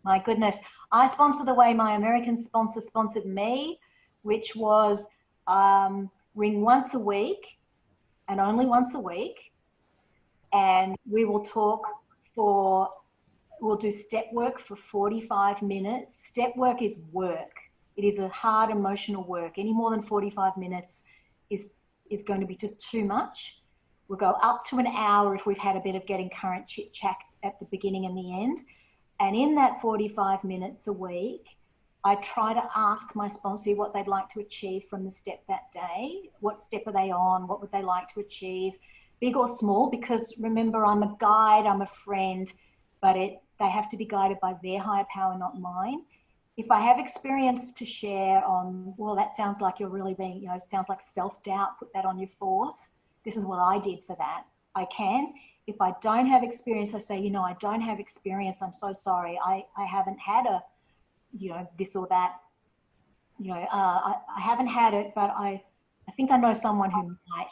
My goodness. I sponsor the way my American sponsor sponsored me, which was ring once a week and only once a week. And we will talk we'll do step work for 45 minutes. Step work is work. It is a hard emotional work. Any more than 45 minutes is going to be just too much. We'll go up to an hour if we've had a bit of getting current chit chat at the beginning and the end. And in that 45 minutes a week, I try to ask my sponsor what they'd like to achieve from the step that day. What step are they on? What would they like to achieve? Big or small, because remember, I'm a guide, I'm a friend, but they have to be guided by their higher power, not mine. If I have experience to share on, well, that sounds like you're really being, it sounds like self-doubt, put that on your fourth. This is what I did for that. I can. If I don't have experience, I say, I don't have experience. I'm so sorry. I haven't had this or that. I haven't had it, but I think I know someone who might.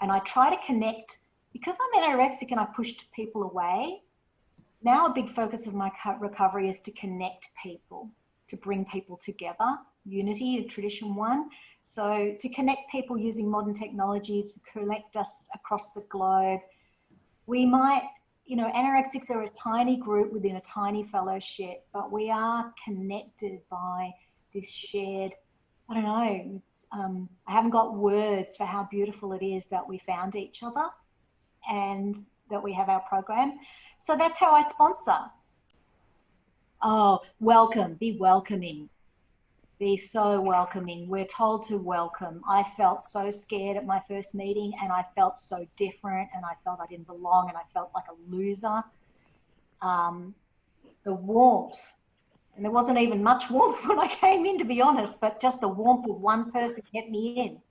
And I try to connect, because I'm anorexic and I pushed people away. Now a big focus of my recovery is to connect people, to bring people together, unity, a tradition one. So to connect people using modern technology, to connect us across the globe. We might, anorexics are a tiny group within a tiny fellowship, but we are connected by this shared, I don't know, I haven't got words for how beautiful it is that we found each other and that we have our program. So that's how I sponsor. Oh, welcome, be welcoming. Be so welcoming. We're told to welcome. I felt so scared at my first meeting, and I felt so different, and I felt I didn't belong, and I felt like a loser. The warmth, and there wasn't even much warmth when I came in, to be honest, but just the warmth of one person kept me in.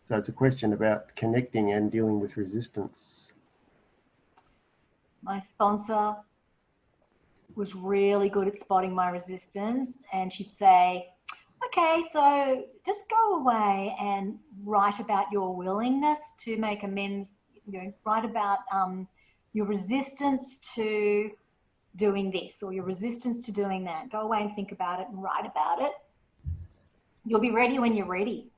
So it's a question about connecting and dealing with resistance. My sponsor was really good at spotting my resistance, and she'd say, okay, so just go away and write about your willingness to make amends, write about your resistance to doing this or your resistance to doing that. Go away and think about it and write about it. You'll be ready when you're ready.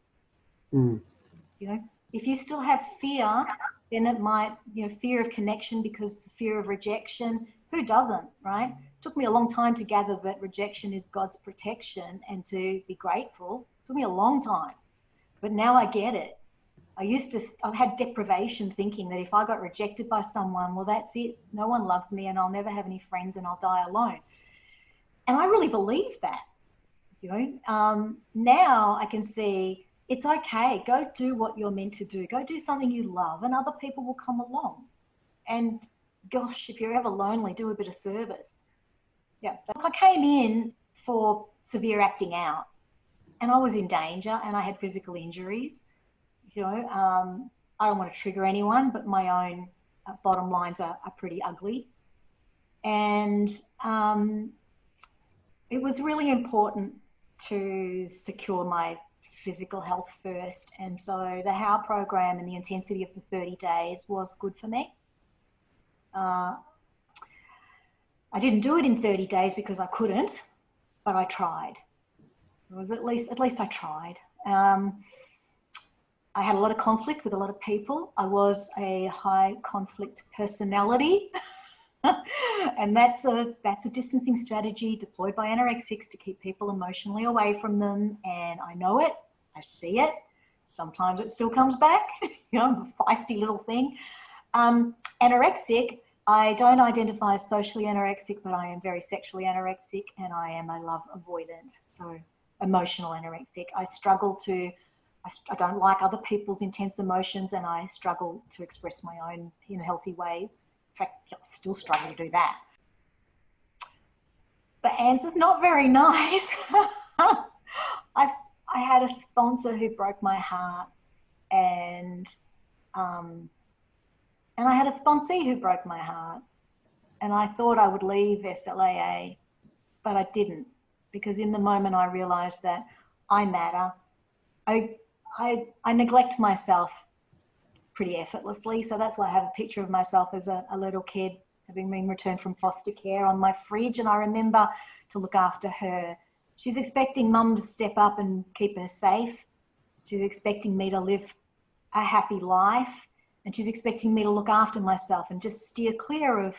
If you still have fear, then it might, fear of connection because fear of rejection. Who doesn't, right? It took me a long time to gather that rejection is God's protection and to be grateful. It took me a long time, but now I get it. I had deprivation, thinking that if I got rejected by someone, well, that's it. No one loves me and I'll never have any friends and I'll die alone. And I really believed that, now I can see it's okay. Go do what you're meant to do. Go do something you love and other people will come along. And gosh, if you're ever lonely, do a bit of service. Yeah, I came in for severe acting out and I was in danger and I had physical injuries. I don't want to trigger anyone, but my own bottom lines are pretty ugly. And it was really important to secure my physical health first. And so the HOW program and the intensity of the 30 days was good for me. I didn't do it in 30 days because I couldn't, but I tried. It was at least I tried. I had a lot of conflict with a lot of people. I was a high conflict personality. And that's a distancing strategy deployed by anorexics to keep people emotionally away from them. And I know it, I see it. Sometimes it still comes back, a feisty little thing. Anorexic, I don't identify as socially anorexic, but I am very sexually anorexic and I am a love avoidant. So emotional anorexic. I don't like other people's intense emotions and I struggle to express my own in healthy ways. In fact, I still struggle to do that. The answer's not very nice. I had a sponsor who broke my heart and I had a sponsee who broke my heart. And I thought I would leave S.L.A.A, but I didn't, because in the moment I realized that I matter. I neglect myself pretty effortlessly. So that's why I have a picture of myself as a little kid having been returned from foster care, on my fridge, and I remember to look after her. She's expecting mum to step up and keep her safe. She's expecting me to live a happy life, and she's expecting me to look after myself and just steer clear of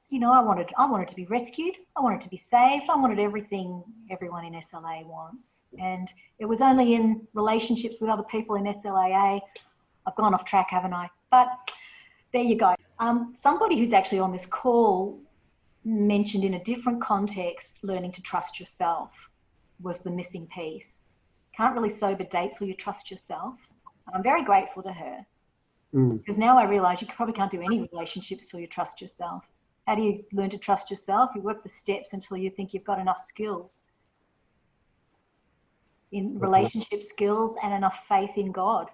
you know, I wanted to be rescued. I wanted to be saved. I wanted everything everyone in SLAA wants. And it was only in relationships with other people in SLAA. I've gone off track, haven't I? But there you go. Somebody who's actually on this call mentioned in a different context, learning to trust yourself was the missing piece. Can't really sober date till you trust yourself. And I'm very grateful to her, because now I realise you probably can't do any relationships till you trust yourself. How do you learn to trust yourself? You work the steps until you think you've got enough skills in relationship skills and enough faith in God.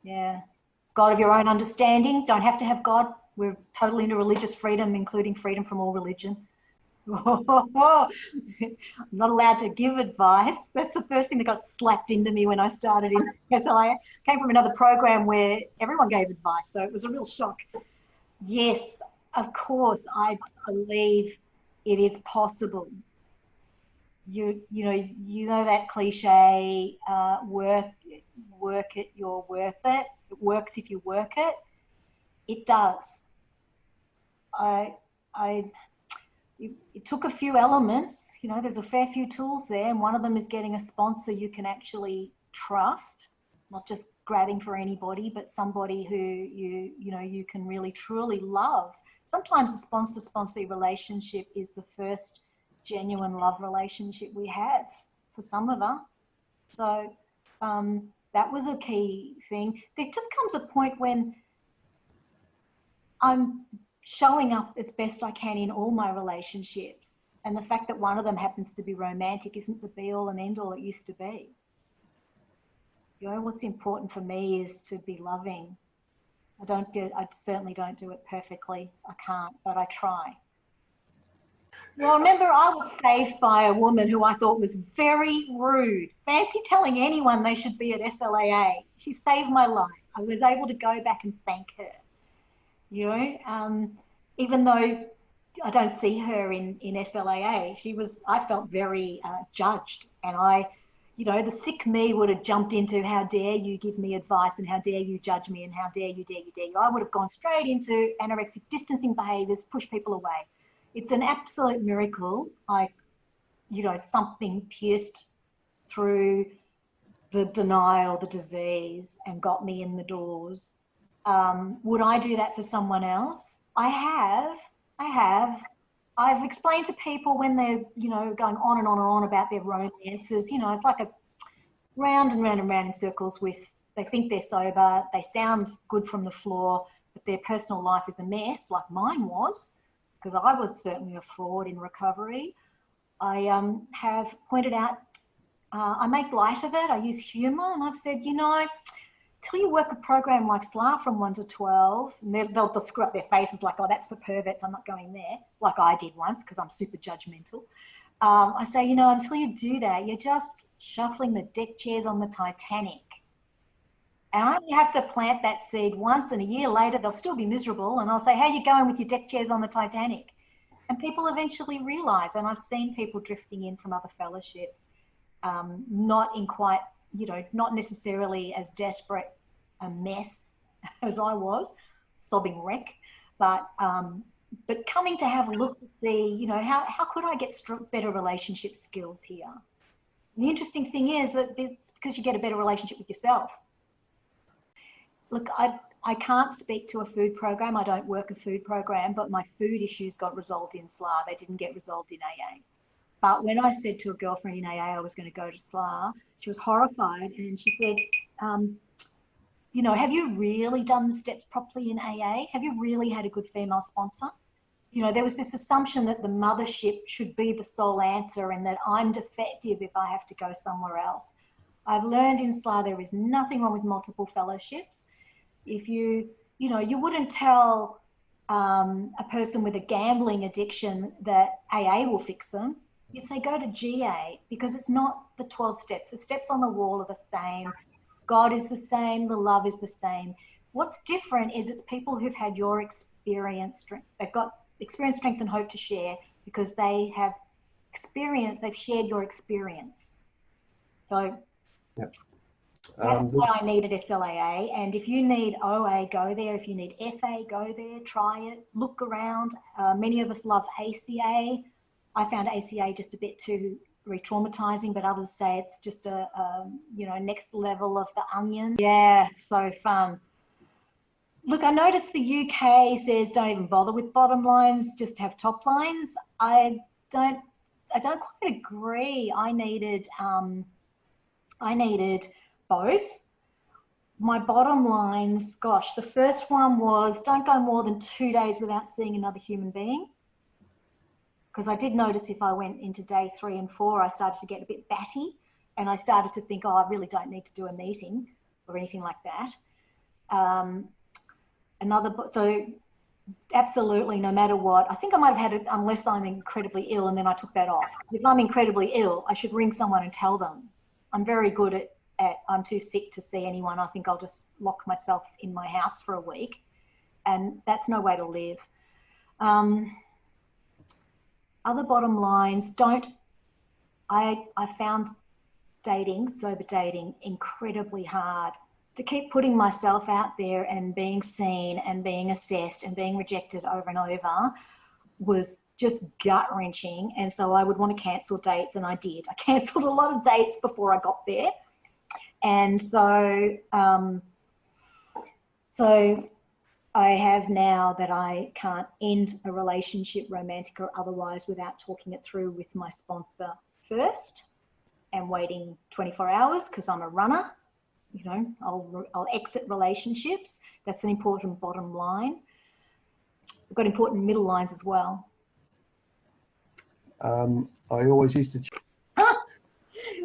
Yeah. God of your own understanding. Don't have to have God. We're totally into religious freedom, including freedom from all religion. I'm not allowed to give advice. That's the first thing that got slapped into me when I started in SLAA. I came from another program where everyone gave advice, so it was a real shock. Yes, of course, I believe it is possible. You know that cliche, work it, you're worth it. It works if you work it. It does. It took a few elements. You know, there's a fair few tools there, and one of them is getting a sponsor you can actually trust, not just grabbing for anybody, but somebody who you can really truly love. Sometimes a sponsor-sponsee relationship is the first genuine love relationship we have for some of us. So that was a key thing. There just comes a point when I'm showing up as best I can in all my relationships, and the fact that one of them happens to be romantic isn't the be-all and end-all it used to be. You know, what's important for me is to be loving. I certainly don't do it perfectly. I can't, but I try. Well, remember, I was saved by a woman who I thought was very rude. Fancy telling anyone they should be at SLAA. She saved my life. I was able to go back and thank her. You know, even though I don't see her in SLAA, I felt very judged, and the sick me would have jumped into, how dare you give me advice, and how dare you judge me, and how dare you. I would have gone straight into anorexic distancing behaviours, push people away. It's an absolute miracle. Something pierced through the denial, the disease, and got me in the doors. Would I do that for someone else? I have. I've explained to people when they're, going on and on and on about their romances, it's like a round and round and round in circles they think they're sober, they sound good from the floor, but their personal life is a mess, like mine was, because I was certainly a fraud in recovery. I have pointed out, I make light of it, I use humour, and I've said, till you work a program like SLAA from 1 to 12, and they'll screw up their faces like, oh, that's for perverts, I'm not going there, like I did once because I'm super judgmental. I say, until you do that, you're just shuffling the deck chairs on the Titanic. And I only have to plant that seed once, and a year later, they'll still be miserable. And I'll say, how are you going with your deck chairs on the Titanic? And people eventually realise, and I've seen people drifting in from other fellowships, not in quite, not necessarily as desperate a mess as I was, sobbing wreck, but coming to have a look to see, how could I get better relationship skills here? And the interesting thing is that it's because you get a better relationship with yourself. Look, I can't speak to a food program. I don't work a food program, but my food issues got resolved in SLAA. They didn't get resolved in AA. But when I said to a girlfriend in AA I was going to go to SLAA, she was horrified, and she said, have you really done the steps properly in AA? Have you really had a good female sponsor? There was this assumption that the mothership should be the sole answer and that I'm defective if I have to go somewhere else. I've learned in SLAA there is nothing wrong with multiple fellowships. If you wouldn't tell a person with a gambling addiction that AA will fix them. You'd say go to GA, because it's not the 12 steps. The steps on the wall are the same. God is the same. The love is the same. What's different is it's people who've had your experience, strength. They've got experience, strength, and hope to share because they have experience. They've shared your experience. So Yep. that's why I needed SLAA. And if you need OA, go there. If you need FA, go there. Try it. Look around. Many of us love ACA. I found ACA just a bit too re-traumatizing, but others say it's just a next level of the onion. Yeah, so fun. Look, I noticed the UK says don't even bother with bottom lines, just have top lines. I don't quite agree. I needed both. My bottom lines, gosh, the first one was don't go more than 2 days without seeing another human being. Because I did notice if I went into day 3 and 4, I started to get a bit batty and I started to think, oh, I really don't need to do a meeting or anything like that. So absolutely, no matter what, I think I might have had it unless I'm incredibly ill and then I took that off. If I'm incredibly ill, I should ring someone and tell them. I'm very good at I'm too sick to see anyone. I think I'll just lock myself in my house for a week, and that's no way to live. Other bottom lines, I found sober dating incredibly hard. To keep putting myself out there and being seen and being assessed and being rejected over and over was just gut-wrenching. And so I would want to cancel dates, and I did. I cancelled a lot of dates before I got there. And so I have now that I can't end a relationship, romantic or otherwise, without talking it through with my sponsor first and waiting 24 hours because I'm a runner. You know, I'll exit relationships. That's an important bottom line. I've got important middle lines as well. I always used to...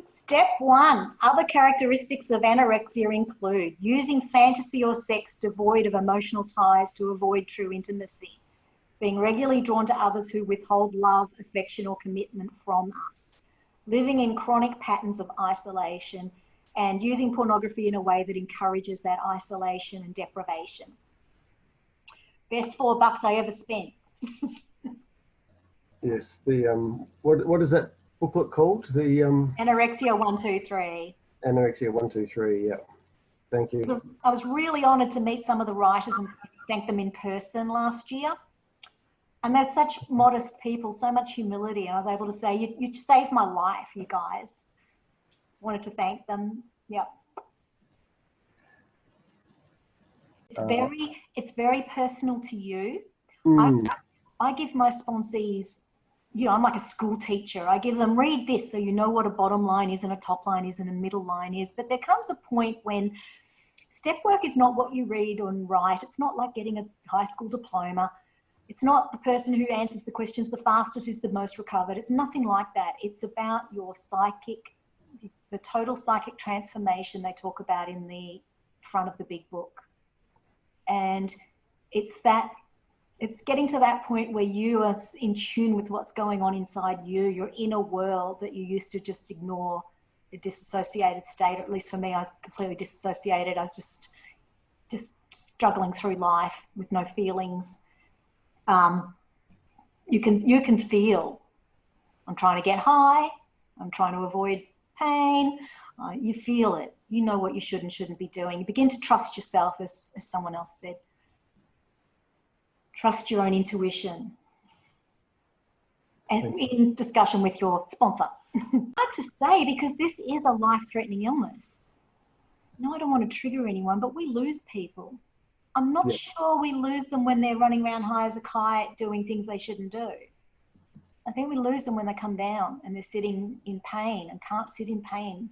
Step 1, other characteristics of anorexia include using fantasy or sex devoid of emotional ties to avoid true intimacy, being regularly drawn to others who withhold love, affection, or commitment from us, living in chronic patterns of isolation, and using pornography in a way that encourages that isolation and deprivation. Best $4 I ever spent. Yes, the what is that booklet called? The Anorexia 1, 2, 3. Anorexia 1, 2, 3. Yeah, thank you. I was really honoured to meet some of the writers and thank them in person last year. And they're such modest people, so much humility. And I was able to say, you saved my life, you guys. Wanted to thank them. Yeah. It's very personal to you. I give my sponsees, you know, I'm like a school teacher. I give them, read this so you know what a bottom line is and a top line is and a middle line is. But there comes a point when step work is not what you read and write. It's not like getting a high school diploma. It's not the person who answers the questions the fastest is the most recovered. It's nothing like that. It's about your the total psychic transformation they talk about in the front of the big book. And it's getting to that point where you are in tune with what's going on inside you, your inner world that you used to just ignore, the disassociated state. Or at least for me, I was completely disassociated. I was just struggling through life with no feelings. You can feel, I'm trying to get high, I'm trying to avoid pain. You feel it. You know what you should and shouldn't be doing. You begin to trust yourself, as someone else said. Trust your own intuition. And in discussion with your sponsor. Hard to say because this is a life-threatening illness. No, I don't want to trigger anyone, but we lose people. I'm not sure we lose them when they're running around high as a kite doing things they shouldn't do. I think we lose them when they come down and they're sitting in pain and can't sit in pain.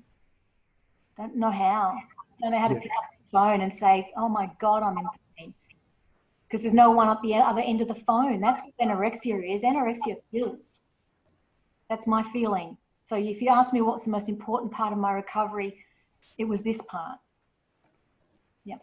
Don't know how. Don't know how to pick up the phone and say, oh my God, I'm in pain. Because there's no one at the other end of the phone. That's what anorexia is. Anorexia feels. That's my feeling. So if you ask me what's the most important part of my recovery, it was this part. Yeah.